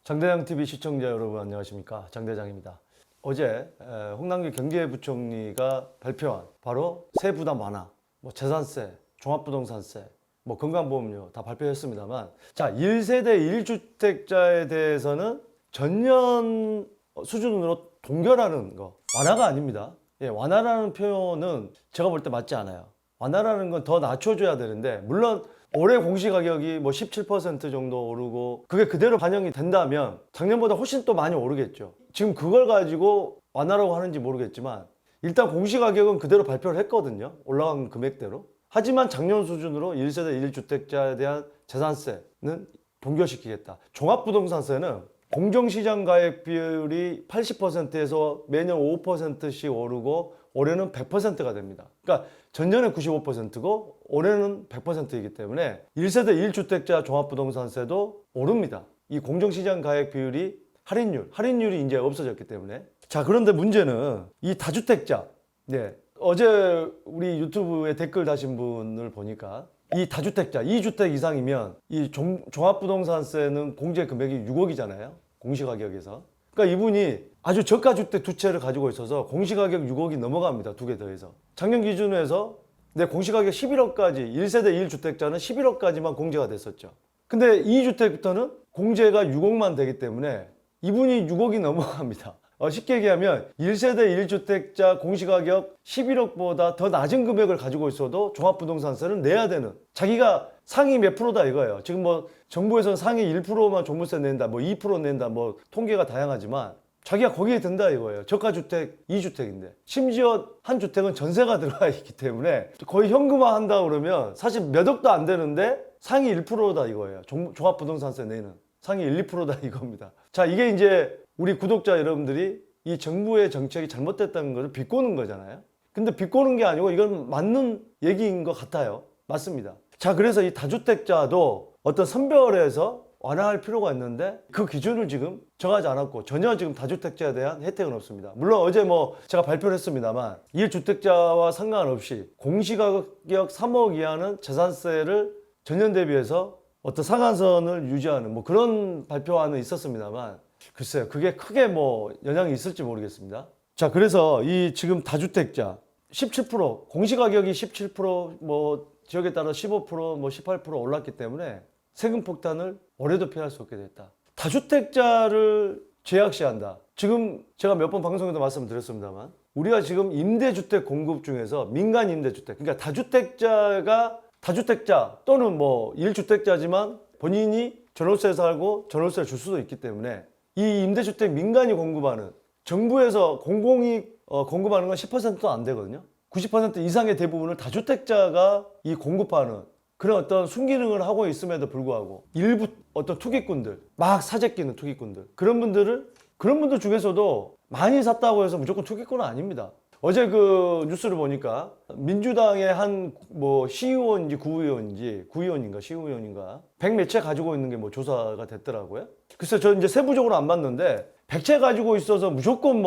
장대장TV 시청자 여러분 안녕하십니까, 장대장입니다. 어제 홍남기 경제부총리가 발표한 바로 세부담 완화, 재산세, 종합부동산세, 건강보험료 다 발표했습니다만, 자, 1세대 1주택자에 대해서는 전년 수준으로 동결하는 거, 완화가 아닙니다. 예, 완화라는 표현은 제가 볼 때 맞지 않아요. 완화라는 건 더 낮춰줘야 되는데, 물론 올해 공시가격이 17% 정도 오르고 그게 그대로 반영이 된다면 작년보다 훨씬 또 많이 오르겠죠. 지금 그걸 가지고 완화라고 하는지 모르겠지만 일단 공시가격은 그대로 발표를 했거든요, 올라간 금액대로. 하지만 작년 수준으로 1세대 1주택자에 대한 재산세는 동결시키겠다. 종합부동산세는 공정시장 가액 비율이 80%에서 매년 5%씩 오르고 올해는 100%가 됩니다. 그러니까 전년에 95%고 올해는 100%이기 때문에 1세대 1주택자 종합부동산세도 오릅니다. 이 공정시장 가액 비율이 할인율이 이제 없어졌기 때문에. 자, 그런데 문제는 이 다주택자, 네, 어제 우리 유튜브에 댓글 다신 분을 보니까 이 다주택자 2주택 이상이면 이 종합부동산세는 공제 금액이 6억이잖아요, 공시가격에서. 그러니까 이분이 아주 저가주택 두 채를 가지고 있어서 공시가격 6억이 넘어갑니다, 두 개 더해서. 작년 기준으로 해서 내 공시가격 11억까지, 1세대 1주택자는 11억까지만 공제가 됐었죠. 근데 2주택부터는 공제가 6억만 되기 때문에 이분이 6억이 넘어갑니다. 쉽게 얘기하면 1세대 1주택자 공시가격 11억보다 더 낮은 금액을 가지고 있어도 종합부동산세를 내야 되는, 자기가 상위 몇 프로다 이거예요. 지금 정부에서는 상위 1%만 종부세 낸다, 2% 낸다, 통계가 다양하지만 자기가 거기에 든다 이거예요. 저가주택 2주택인데 심지어 한 주택은 전세가 들어가 있기 때문에 거의 현금화 한다 그러면 사실 몇 억도 안 되는데 상위 1%다 이거예요. 종합부동산세 내는 상위 1, 2%다 이겁니다. 자, 이게 이제 우리 구독자 여러분들이 이 정부의 정책이 잘못됐다는 것을 비꼬는 거잖아요. 근데 비꼬는 게 아니고 이건 맞는 얘기인 것 같아요. 맞습니다. 자, 그래서 이 다주택자도 어떤 선별해서 완화할 필요가 있는데 그 기준을 지금 정하지 않았고 전혀 지금 다주택자에 대한 혜택은 없습니다. 물론 어제 제가 발표를 했습니다만 1주택자와 상관없이 공시가격 3억 이하는 재산세를 전년 대비해서 어떤 상한선을 유지하는 그런 발표안은 있었습니다만, 글쎄요, 그게 크게 영향이 있을지 모르겠습니다. 자, 그래서 이 지금 다주택자 17%, 공시가격이 17%, 지역에 따라 15%, 18% 올랐기 때문에 세금 폭탄을 올해도 피할 수 없게 됐다. 다주택자를 제약시한다. 지금 제가 몇 번 방송에도 말씀드렸습니다만 우리가 지금 임대주택 공급 중에서 민간 임대주택, 그러니까 다주택자 또는 1주택자지만 본인이 전월세 살고 전월세를 줄 수도 있기 때문에 이 임대주택 민간이 공급하는, 정부에서 공공이 공급하는 건 10%도 안 되거든요. 90% 이상의 대부분을 다주택자가 이 공급하는 그런 어떤 순기능을 하고 있음에도 불구하고 일부 어떤 투기꾼들, 막 사재끼는 투기꾼들, 그런 분들 중에서도 많이 샀다고 해서 무조건 투기꾼은 아닙니다. 어제 그 뉴스를 보니까 민주당의 한 시의원인지 구의원인가 시의원인가 100몇 채 가지고 있는 게 조사가 됐더라고요. 글쎄, 저 이제 세부적으로 안 봤는데 100채 가지고 있어서 무조건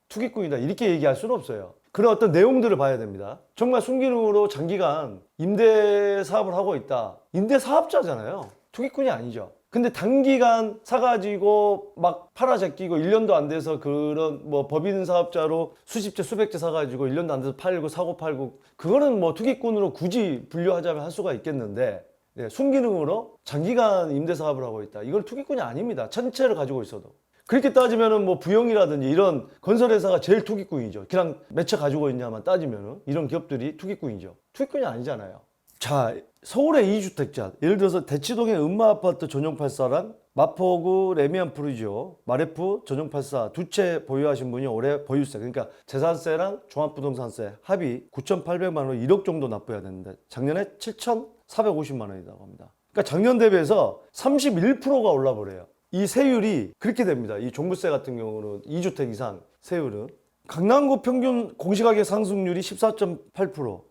투기꾼이다 이렇게 얘기할 수는 없어요. 그런 어떤 내용들을 봐야 됩니다. 정말 순기능으로 장기간 임대 사업을 하고 있다. 임대 사업자잖아요. 투기꾼이 아니죠. 근데 단기간 사가지고 막 팔아제끼고 1년도 안 돼서 그런 법인 사업자로 수십 채 수백 채 사가지고 1년도 안 돼서 팔고 사고 팔고, 그거는 투기꾼으로 굳이 분류하자면 할 수가 있겠는데, 네, 순기능으로 장기간 임대 사업을 하고 있다. 이건 투기꾼이 아닙니다. 천 채를 가지고 있어도. 그렇게 따지면은 부영이라든지 이런 건설회사가 제일 투기꾼이죠. 그냥 몇 채 가지고 있냐만 따지면은 이런 기업들이 투기꾼이죠. 투기꾼이 아니잖아요. 자, 서울의 2주택자, 예를 들어서 대치동의 음마아파트 전용 84랑 마포구 레미안 프루지오, 마레프 전용 84 두 채 보유하신 분이 올해 보유세, 그러니까 재산세랑 종합부동산세 합이 9,800만 원, 1억 정도 납부해야 되는데 작년에 7,450만 원이라고 합니다. 그러니까 작년 대비해서 31%가 올라버려요. 이 세율이 그렇게 됩니다. 이 종부세 같은 경우는 2주택 이상 세율은 강남구 평균 공시가격 상승률이 14.8%,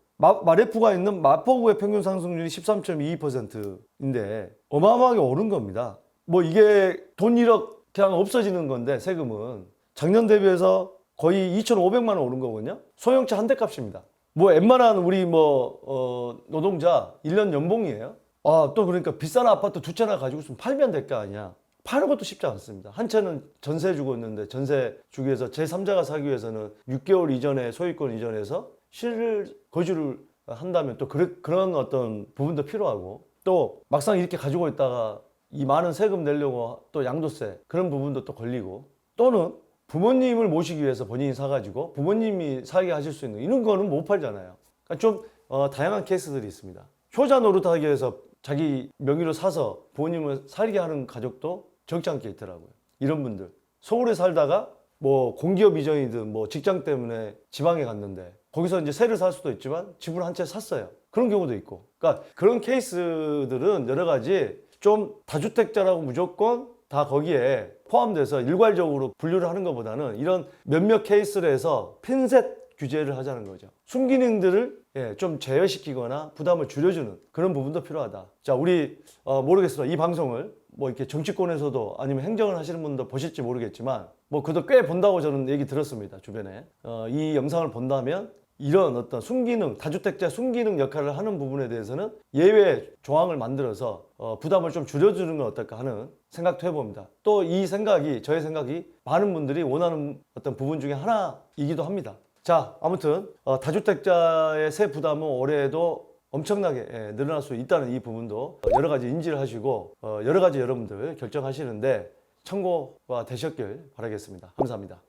마레프가 있는 마포구의 평균 상승률이 13.22%인데 어마어마하게 오른 겁니다. 뭐 이게 돈 1억 그냥 없어지는 건데 세금은 작년 대비해서 거의 2,500만 원 오른 거거든요. 소형차 한 대 값입니다. 뭐 웬만한 우리 노동자 1년 연봉이에요. 아, 또 그러니까 비싼 아파트 두 채나 가지고 있으면 팔면 될 거 아니야. 파는 것도 쉽지 않습니다. 한 채는 전세 주고 있는데 전세 주기 위해서 제3자가 사기 위해서는 6개월 이전에 소유권 이전해서 실거주를 한다면 또 그런 어떤 부분도 필요하고 또 막상 이렇게 가지고 있다가 이 많은 세금 내려고 또 양도세 그런 부분도 또 걸리고 또는 부모님을 모시기 위해서 본인이 사가지고 부모님이 살게 하실 수 있는 이런 거는 못 팔잖아요. 그러니까 좀 다양한 케이스들이 있습니다. 효자 노릇하기 위해서 자기 명의로 사서 부모님을 살게 하는 가족도 적지 않게 있더라고요. 이런 분들 서울에 살다가 뭐 공기업 이전이든 뭐 직장 때문에 지방에 갔는데 거기서 이제 새를 살 수도 있지만 집을 한 채 샀어요. 그런 경우도 있고. 그러니까 그런 케이스들은 여러 가지 좀 다주택자라고 무조건 다 거기에 포함돼서 일괄적으로 분류를 하는 것보다는 이런 몇몇 케이스를 해서 핀셋 규제를 하자는 거죠. 순기능들을 좀 제어시키거나 부담을 줄여주는 그런 부분도 필요하다. 자, 우리 모르겠어요. 이 방송을 뭐 이렇게 정치권에서도 아니면 행정을 하시는 분도 보실지 모르겠지만 뭐 그도 꽤 본다고 저는 얘기 들었습니다. 주변에. 이 영상을 본다면 이런 어떤 순기능, 다주택자 순기능 역할을 하는 부분에 대해서는 예외 조항을 만들어서 부담을 좀 줄여주는 건 어떨까 하는 생각도 해봅니다. 또 이 생각이, 저의 생각이 많은 분들이 원하는 어떤 부분 중에 하나이기도 합니다. 자, 아무튼 다주택자의 세 부담은 올해에도 엄청나게 늘어날 수 있다는 이 부분도 여러 가지 인지를 하시고 여러 가지 여러분들 결정하시는데 참고가 되셨길 바라겠습니다. 감사합니다.